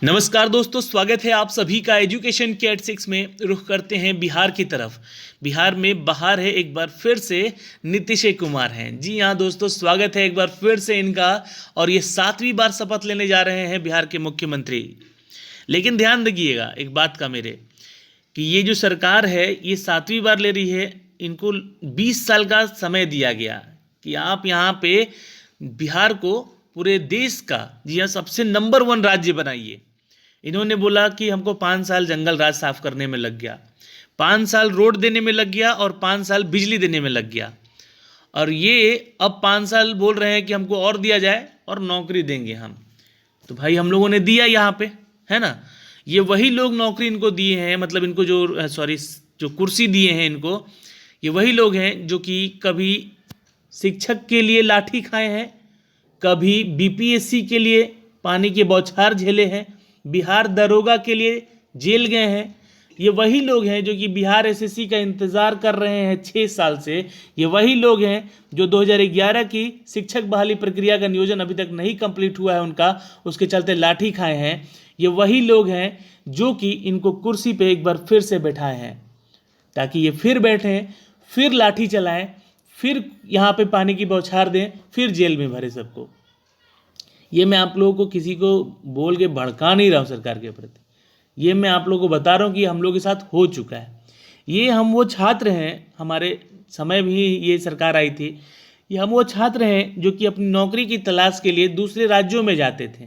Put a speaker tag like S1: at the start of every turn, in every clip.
S1: नमस्कार दोस्तों, स्वागत है आप सभी का एजुकेशन के 86 में। रुख करते हैं बिहार की तरफ। बिहार में बहार है, एक बार फिर से नीतीश कुमार हैं। जी हाँ दोस्तों, स्वागत है एक बार फिर से इनका। और ये 7वीं बार शपथ लेने जा रहे हैं बिहार के मुख्यमंत्री। लेकिन ध्यान रखिएगा एक बात का मेरे, कि ये जो सरकार है ये 7वीं बार ले रही है। इनको 20 साल का समय दिया गया कि आप यहाँ पे बिहार को पूरे देश का, जी हाँ, सबसे नंबर 1 राज्य बनाइए। इन्होंने बोला कि हमको 5 साल जंगल राज साफ करने में लग गया, 5 साल रोड देने में लग गया और 5 साल बिजली देने में लग गया। और ये अब 5 साल बोल रहे हैं कि हमको और दिया जाए और नौकरी देंगे हम। तो भाई हम लोगों ने दिया यहाँ पे, है ना। ये वही लोग नौकरी इनको दिए हैं, मतलब इनको जो कुर्सी दिए हैं इनको, ये वही लोग हैं जो कि कभी शिक्षक के लिए लाठी खाए हैं, कभी बीपीएससी के लिए पानी के बौछार झेले हैं, बिहार दरोगा के लिए जेल गए हैं। ये वही लोग हैं जो कि बिहार एसएससी का इंतज़ार कर रहे हैं 6 साल से। ये वही लोग हैं जो 2011 की शिक्षक बहाली प्रक्रिया का नियोजन अभी तक नहीं कंप्लीट हुआ है उनका, उसके चलते लाठी खाए हैं। ये वही लोग हैं जो कि इनको कुर्सी पे एक बार फिर से बैठाए हैं, ताकि ये फिर बैठें, फिर लाठी चलाएं, फिर यहाँ पे पानी की बौछार दें, फिर जेल में भरे सबको। ये मैं आप लोगों को किसी को बोल के भड़का नहीं रहा हूँ सरकार के प्रति, ये मैं आप लोगों को बता रहा हूँ कि हम लोग के साथ हो चुका है। ये हम वो छात्र हैं, हमारे समय भी ये सरकार आई थी, ये हम वो छात्र हैं जो कि अपनी नौकरी की तलाश के लिए दूसरे राज्यों में जाते थे।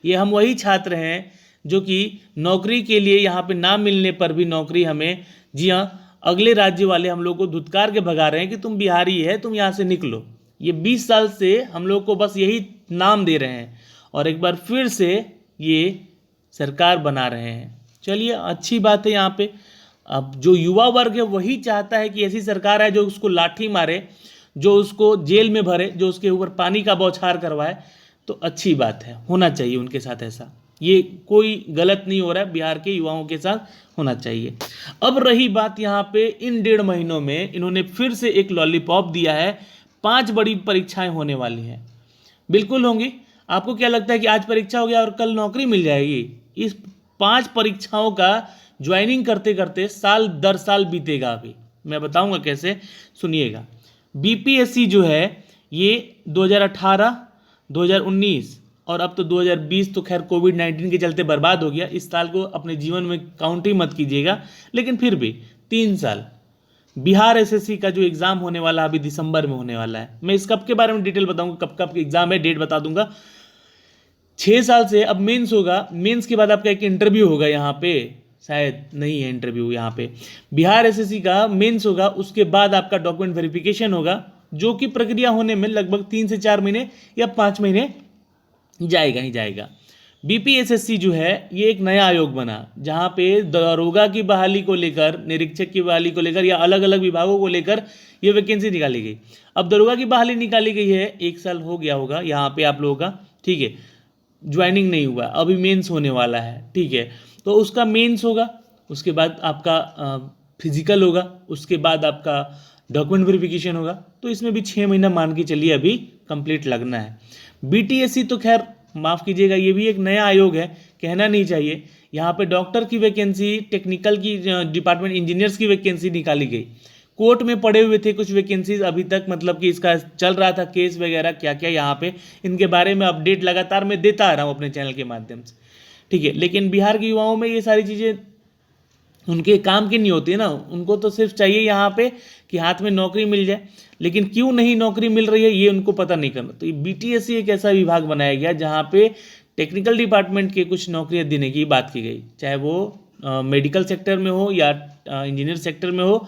S1: ये हम वही छात्र हैं जो कि नौकरी के लिए यहाँ पे ना मिलने पर भी नौकरी हमें, जी हाँ, अगले राज्य वाले हम लोग को धुतकार के भगा रहे हैं कि तुम बिहारी है, तुम यहाँ से निकलो। ये 20 साल से हम लोग को बस यही नाम दे रहे हैं और एक बार फिर से ये सरकार बना रहे हैं। चलिए, अच्छी बात है। यहाँ पे अब जो युवा वर्ग है वही चाहता है कि ऐसी सरकार है जो उसको लाठी मारे, जो उसको जेल में भरे, जो उसके ऊपर पानी का बौछार करवाए। तो अच्छी बात है, होना चाहिए उनके साथ ऐसा। ये कोई गलत नहीं हो रहा है, बिहार के युवाओं के साथ होना चाहिए। अब रही बात यहाँ पे, इन 1.5 महीनों में इन्होंने फिर से एक लॉलीपॉप दिया है। 5 बड़ी परीक्षाएं होने वाली हैं। बिल्कुल होंगी। आपको क्या लगता है कि आज परीक्षा हो गया और कल नौकरी मिल जाएगी? इस 5 परीक्षाओं का ज्वाइनिंग करते करते साल दर साल बीतेगा। अभी मैं बताऊंगा कैसे, सुनिएगा। बीपीएससी जो है ये 2018, 2019 और अब तो 2020 तो खैर कोविड-19 के चलते बर्बाद हो गया। इस साल को अपने जीवन में काउंट ही मत कीजिएगा, लेकिन फिर भी 3 साल। बिहार एसएससी का जो एग्ज़ाम होने वाला अभी दिसंबर में होने वाला है। मैं इस कब के बारे में डिटेल बताऊंगा, कब कब एग्ज़ाम है, डेट बता दूंगा। 6 साल से अब मेंस होगा, मेंस के बाद आपका एक इंटरव्यू होगा। यहाँ पे शायद नहीं है इंटरव्यू, यहाँ पे बिहार एसएससी का मेंस होगा, उसके बाद आपका डॉक्यूमेंट वेरिफिकेशन होगा, जो कि प्रक्रिया होने में लगभग 3 से 4 महीने या 5 महीने जाएगा ही जाएगा। बीपीएसएससी जो है ये एक नया आयोग बना, जहाँ पे दरोगा की बहाली को लेकर, निरीक्षक की बहाली को लेकर या अलग अलग विभागों को लेकर ये वैकेंसी निकाली गई। अब दरोगा की बहाली निकाली गई है, 1 साल हो गया होगा यहाँ पे आप लोगों का, ठीक है। ज्वाइनिंग नहीं हुआ, अभी मेंस होने वाला है, ठीक है। तो उसका मेंस होगा, उसके बाद आपका फिजिकल होगा, उसके बाद आपका डॉक्यूमेंट वेरिफिकेशन होगा। तो इसमें भी 6 महीना मान के चलिए अभी कंप्लीट लगना है। बीटीएससी तो खैर माफ़ कीजिएगा, ये भी एक नया आयोग है, कहना नहीं चाहिए। यहाँ पे डॉक्टर की वैकेंसी, टेक्निकल की डिपार्टमेंट इंजीनियर्स की वैकेंसी निकाली गई। कोर्ट में पड़े हुए थे कुछ वैकेंसीज अभी तक, मतलब कि इसका चल रहा था केस वगैरह क्या क्या। यहाँ पे इनके बारे में अपडेट लगातार मैं देता आ रहा हूँ अपने चैनल के माध्यम से, ठीक है। लेकिन बिहार के युवाओं में ये सारी चीज़ें उनके काम की नहीं होती है ना। उनको तो सिर्फ चाहिए यहाँ पे कि हाथ में नौकरी मिल जाए, लेकिन क्यों नहीं नौकरी मिल रही है ये उनको पता नहीं करना। तो ये बीटीएससी एक ऐसा विभाग बनाया गया जहाँ पे टेक्निकल डिपार्टमेंट के कुछ नौकरियाँ देने की बात की गई, चाहे वो मेडिकल सेक्टर में हो या इंजीनियर सेक्टर में हो।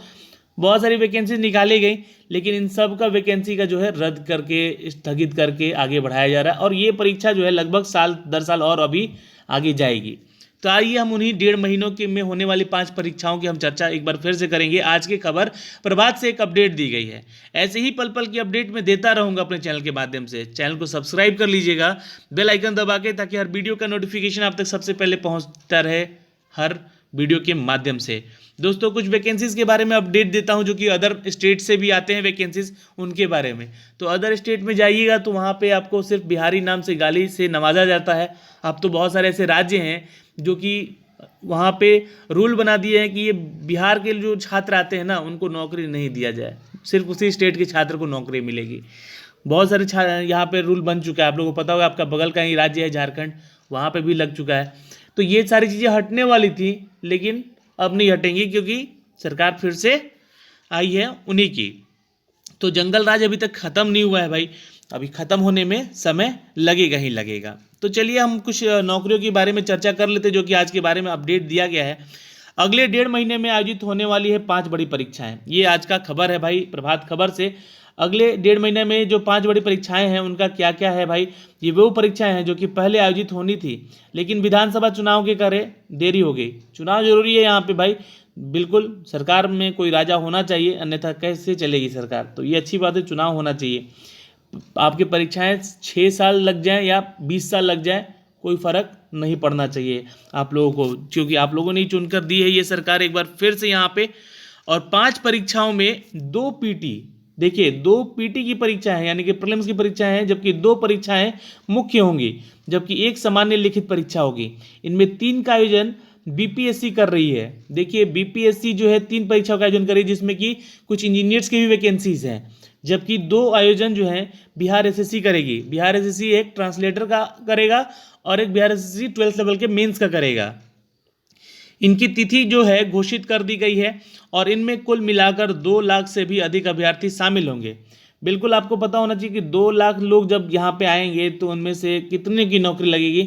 S1: बहुत सारी वैकेंसीज निकाली गई, लेकिन इन सब का वैकेंसी का जो है रद्द करके, स्थगित करके आगे बढ़ाया जा रहा है। और ये परीक्षा जो है लगभग साल दर साल और अभी आगे जाएगी। तो आइए हम उन्हीं 1.5 महीनों के में होने वाली 5 परीक्षाओं की हम चर्चा एक बार फिर से करेंगे। आज की खबर प्रभात से एक अपडेट दी गई है। ऐसे ही पल पल की अपडेट मैं देता रहूँगा अपने चैनल के माध्यम से। चैनल को सब्सक्राइब कर लीजिएगा, बेल आइकन दबा के, ताकि हर वीडियो का नोटिफिकेशन आप तक सबसे पहले पहुँचता रहे हर वीडियो के माध्यम से। दोस्तों कुछ वैकेंसीज़ के बारे में अपडेट देता हूं जो कि अदर स्टेट से भी आते हैं वैकेंसीज़, उनके बारे में। तो अदर स्टेट में जाइएगा तो वहाँ पे आपको सिर्फ बिहारी नाम से गाली से नवाजा जाता है। अब तो बहुत सारे ऐसे राज्य हैं जो कि वहाँ पे रूल बना दिए हैं कि ये बिहार के जो छात्र आते हैं ना उनको नौकरी नहीं दिया जाए, सिर्फ उसी स्टेट के छात्र को नौकरी मिलेगी। बहुत सारे यहाँ पे रूल बन चुका है, आप लोगों को पता होगा, आपका बगल का ही राज्य है झारखंड, वहाँ पे भी लग चुका है। तो ये सारी चीज़ें हटने वाली थी लेकिन अब नहीं हटेंगी क्योंकि सरकार फिर से आई है उन्हीं की। तो जंगल राज अभी तक ख़त्म नहीं हुआ है भाई, अभी ख़त्म होने में समय लगेगा ही लगेगा। तो चलिए हम कुछ नौकरियों के बारे में चर्चा कर लेते जो कि आज के बारे में अपडेट दिया गया है। अगले 1.5 महीने में आयोजित होने वाली है 5 बड़ी परीक्षाएं, ये आज का खबर है भाई प्रभात खबर से। अगले 1.5 महीने में जो 5 बड़ी परीक्षाएं हैं उनका क्या क्या है भाई, ये वो परीक्षाएं हैं जो कि पहले आयोजित होनी थी लेकिन विधानसभा चुनाव के कारण देरी हो गई। चुनाव जरूरी है यहाँ पे भाई, बिल्कुल सरकार में कोई राजा होना चाहिए, अन्यथा कैसे चलेगी सरकार। तो ये अच्छी बात है, चुनाव होना चाहिए। आपकी परीक्षाएं 6 साल लग जाएं या 20 साल लग जाएं, कोई फ़र्क नहीं पड़ना चाहिए आप लोगों को, क्योंकि आप लोगों ने ही चुनकर दी है ये सरकार एक बार फिर से यहाँ पे। और 5 परीक्षाओं में 2 पीटी, देखिए 2 पीटी की परीक्षा है यानी कि प्रीलिम्स की परीक्षा है, जबकि 2 परीक्षाएं मुख्य होंगी, जबकि एक सामान्य लिखित परीक्षा होगी। इनमें 3 का आयोजन बीपीएससी कर रही है। देखिए बीपीएससी जो है 3 परीक्षाओं का आयोजन कर रही है जिसमें कि कुछ इंजीनियर्स की भी वैकेंसीज हैं, जबकि 2 आयोजन जो हैं बिहार एसएससी करेगी। बिहार एसएससी एक ट्रांसलेटर का करेगा और एक बिहार एसएससी 12th लेवल के मेंस का करेगा। इनकी तिथि जो है घोषित कर दी गई है और इनमें कुल मिलाकर 2 लाख से भी अधिक अभ्यर्थी शामिल होंगे। बिल्कुल आपको पता होना चाहिए कि 2 लाख लोग जब यहाँ पे आएंगे तो उनमें से कितने की नौकरी लगेगी।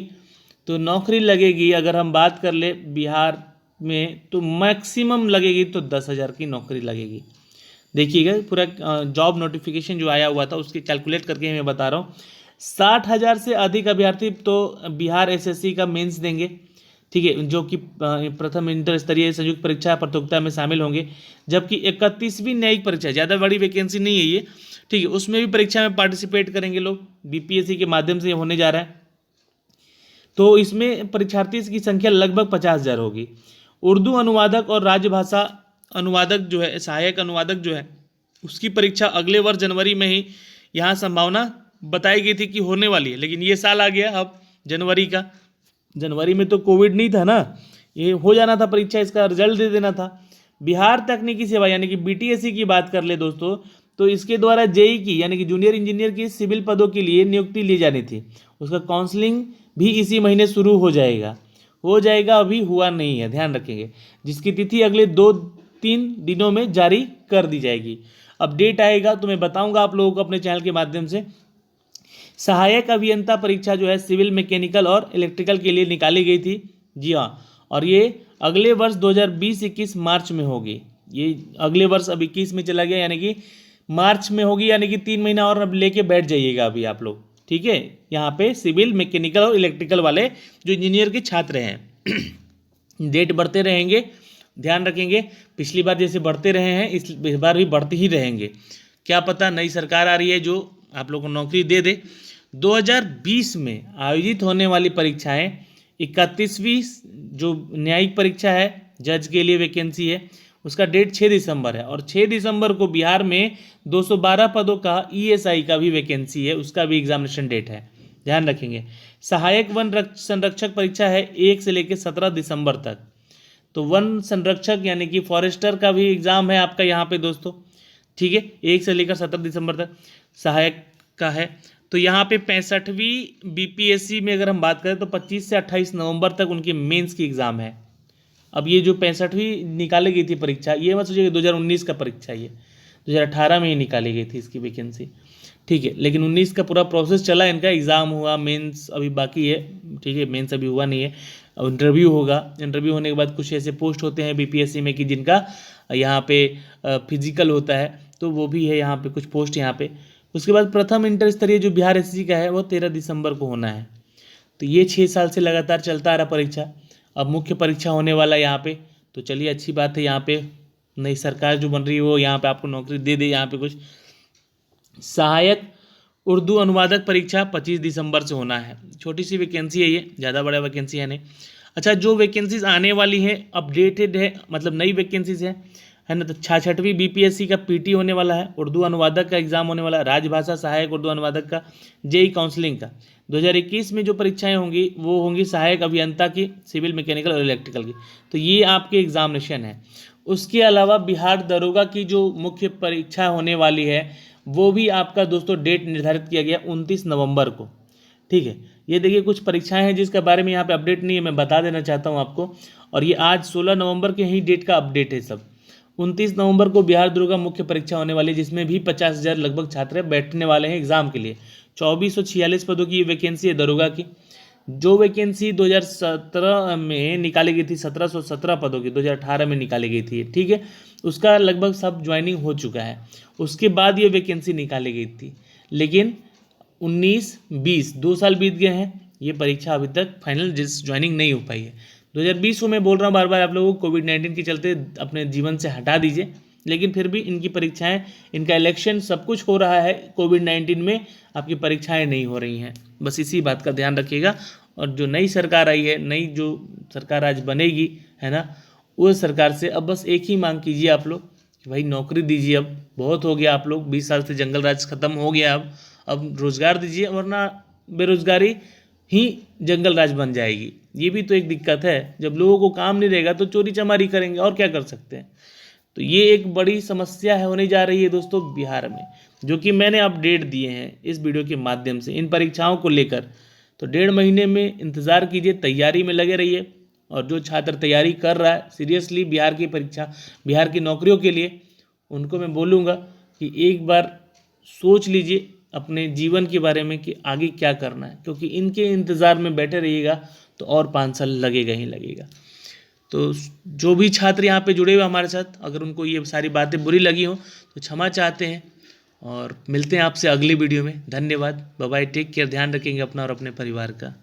S1: तो नौकरी लगेगी अगर हम बात कर ले बिहार में तो मैक्सिमम लगेगी तो 10,000 की नौकरी लगेगी। देखिएगा पूरा जॉब नोटिफिकेशन जो आया हुआ था उसकी कैलकुलेट करके मैं बता रहा हूँ। 60,000 से अधिक अभ्यर्थी तो बिहार एसएससी का मेंस देंगे, ठीक है, जो कि प्रथम इंटर स्तरीय संयुक्त परीक्षा प्रतियोगिता में शामिल होंगे, जबकि 31वीं न्यायिक परीक्षा, ज़्यादा बड़ी वैकेंसी नहीं है ये, ठीक है, उसमें भी परीक्षा में पार्टिसिपेट करेंगे लोग, बीपीएससी के माध्यम से होने जा रहा है। तो इसमें परीक्षार्थी की संख्या लगभग 50,000 होगी। उर्दू अनुवादक और राजभाषा अनुवादक जो है, सहायक अनुवादक जो है, उसकी परीक्षा अगले वर्ष जनवरी में ही यहाँ संभावना बताई गई थी कि होने वाली है, लेकिन ये साल आ गया अब जनवरी का। जनवरी में तो कोविड नहीं था ना, ये हो जाना था परीक्षा, इसका रिजल्ट दे देना था। बिहार तकनीकी सेवा यानी कि बीटीएससी की बात कर ले दोस्तों, तो इसके द्वारा जेई की यानी कि जूनियर इंजीनियर की सिविल पदों के लिए नियुक्ति ली जानी थी। उसका काउंसलिंग भी इसी महीने शुरू हो जाएगा, अभी हुआ नहीं है, ध्यान रखेंगे, जिसकी तिथि अगले 2-3 दिनों में जारी कर दी जाएगी। अपडेट आएगा तो मैं बताऊंगा आप लोगों को अपने चैनल के माध्यम से। सहायक अभियंता परीक्षा जो है सिविल, मैकेनिकल और इलेक्ट्रिकल के लिए निकाली गई थी, जी हाँ, और ये अगले वर्ष 2020-21 मार्च में होगी। ये अगले वर्ष अब 21 में चला गया यानी कि मार्च में होगी, यानी कि 3 महीना और अब लेके बैठ जाइएगा अभी आप लोग, ठीक है। यहाँ पे सिविल, मैकेनिकल और इलेक्ट्रिकल वाले जो इंजीनियर के छात्र हैं डेट बढ़ते रहेंगे, ध्यान रखेंगे। पिछली बार जैसे बढ़ते रहे हैं इस बार भी बढ़ते ही रहेंगे, क्या पता नई सरकार आ रही है जो आप लोगों को नौकरी दे दे। 2020 में आयोजित होने वाली परीक्षाएं 31वीं जो न्यायिक परीक्षा है जज के लिए वैकेंसी है, उसका डेट 6 दिसंबर है और 6 दिसंबर को बिहार में 212 पदों का ईएसआई का भी वैकेंसी है, उसका भी एग्जामिनेशन डेट है, ध्यान रखेंगे। सहायक वन संरक्षक परीक्षा है 1 से लेकर 17 दिसंबर तक। तो वन संरक्षक यानी कि फॉरेस्टर का भी एग्ज़ाम है आपका यहाँ पे दोस्तों, ठीक है, 1 से लेकर 17 दिसंबर तक सहायक का है। तो यहाँ पे 65वीं बीपीएससी में अगर हम बात करें तो 25 से 28 नवंबर तक उनकी मेंस की एग्ज़ाम है। अब ये जो 65वीं निकाली गई थी परीक्षा, ये मत सोचिए 2019 का परीक्षा, ये 2018 में ही निकाली गई थी इसकी वैकेंसी, ठीक है, लेकिन 19 का पूरा प्रोसेस चला, इनका एग्ज़ाम हुआ, मेंस अभी बाकी है, ठीक है, मेंस अभी हुआ नहीं है, इंटरव्यू होगा। इंटरव्यू होने के बाद कुछ ऐसे पोस्ट होते हैं बीपीएससी में कि जिनका यहाँ पे फिजिकल होता है, तो वो भी है यहाँ पे कुछ पोस्ट यहाँ पे। उसके बाद प्रथम इंटर स्तरीय जो बिहार एसएससी का है वो 13 दिसंबर को होना है। तो ये 6 साल से लगातार चलता आ रहा परीक्षा, अब मुख्य परीक्षा होने वाला है यहाँ पे। तो चलिए अच्छी बात है, यहाँ पे नई सरकार जो बन रही है वो यहाँ पे आपको नौकरी दे दे। यहाँ पे कुछ सहायक उर्दू अनुवादक परीक्षा 25 दिसंबर से होना है, छोटी सी वैकेंसी है ये, ज़्यादा बड़ा वैकेंसी है नहीं। अच्छा, जो वैकेंसीज आने वाली हैं अपडेटेड है, मतलब नई वैकेंसीज है ना। तो 66वीं बीपीएससी का पीटी होने वाला है, उर्दू अनुवादक का एग्जाम होने वाला है, राजभाषा सहायक उर्दू अनुवादक का, जेई काउंसलिंग का। 2021 में जो परीक्षाएं होंगी वो होंगी सहायक अभियंता की, सिविल मैकेनिकल और इलेक्ट्रिकल की। तो ये आपके एग्जामिनेशन है। उसके अलावा बिहार दरोगा की जो मुख्य परीक्षा होने वाली है वो भी आपका दोस्तों डेट निर्धारित किया गया 29 नवंबर को। ठीक है, ये देखिए कुछ परीक्षाएं हैं जिसके बारे में यहाँ पे अपडेट नहीं है, मैं बता देना चाहता हूँ आपको। और ये आज 16 नवंबर के ही डेट का अपडेट है सब। 29 नवंबर को बिहार दरोगा मुख्य परीक्षा होने वाली है, जिसमें भी 50,000 लगभग छात्र बैठने वाले हैं एग्जाम के लिए। 2446 पदों की ये वैकेंसी है दरोगा की। जो वैकेंसी 2017 में निकाली गई थी, 1717 पदों की 2018 में निकाली गई थी, ठीक है, उसका लगभग सब ज्वाइनिंग हो चुका है। उसके बाद ये वैकेंसी निकाली गई थी, लेकिन 19-20 2 साल बीत गए हैं, ये परीक्षा अभी तक फाइनल ज्वाइनिंग नहीं हो पाई है। 2020 को मैं बोल रहा हूँ बार बार आप लोगों को, कोविड-19 के चलते अपने जीवन से हटा दीजिए, लेकिन फिर भी इनकी परीक्षाएं, इनका इलेक्शन सब कुछ हो रहा है, कोविड-19 में आपकी परीक्षाएं नहीं हो रही हैं। बस इसी बात का ध्यान रखिएगा। और जो नई सरकार आई है, नई जो सरकार आज बनेगी, है ना, उस सरकार से अब बस एक ही मांग कीजिए आप लोग कि भाई नौकरी दीजिए। अब बहुत हो गया, आप लोग 20 साल से जंगल राज खत्म हो गया, अब रोज़गार दीजिए, वरना बेरोजगारी ही जंगल राज बन जाएगी। ये भी तो एक दिक्कत है, जब लोगों को काम नहीं रहेगा तो चोरी चमारी करेंगे, और क्या कर सकते हैं। तो ये एक बड़ी समस्या है, होने जा रही है दोस्तों बिहार में, जो कि मैंने अपडेट दिए हैं इस वीडियो के माध्यम से इन परीक्षाओं को लेकर। तो 1.5 महीने में इंतज़ार कीजिए, तैयारी में लगे रहिए। और जो छात्र तैयारी कर रहा है सीरियसली बिहार की परीक्षा, बिहार की नौकरियों के लिए, उनको मैं बोलूँगा कि एक बार सोच लीजिए अपने जीवन के बारे में कि आगे क्या करना है, क्योंकि इनके इंतज़ार में बैठे रहिएगा तो और 5 साल लगेगा ही लगेगा। तो जो भी छात्र यहाँ पे जुड़े हुए हमारे साथ, अगर उनको ये सारी बातें बुरी लगी हो तो क्षमा चाहते हैं, और मिलते हैं आपसे अगली वीडियो में। धन्यवाद, बाय बाय, टेक केयर, ध्यान रखेंगे अपना और अपने परिवार का।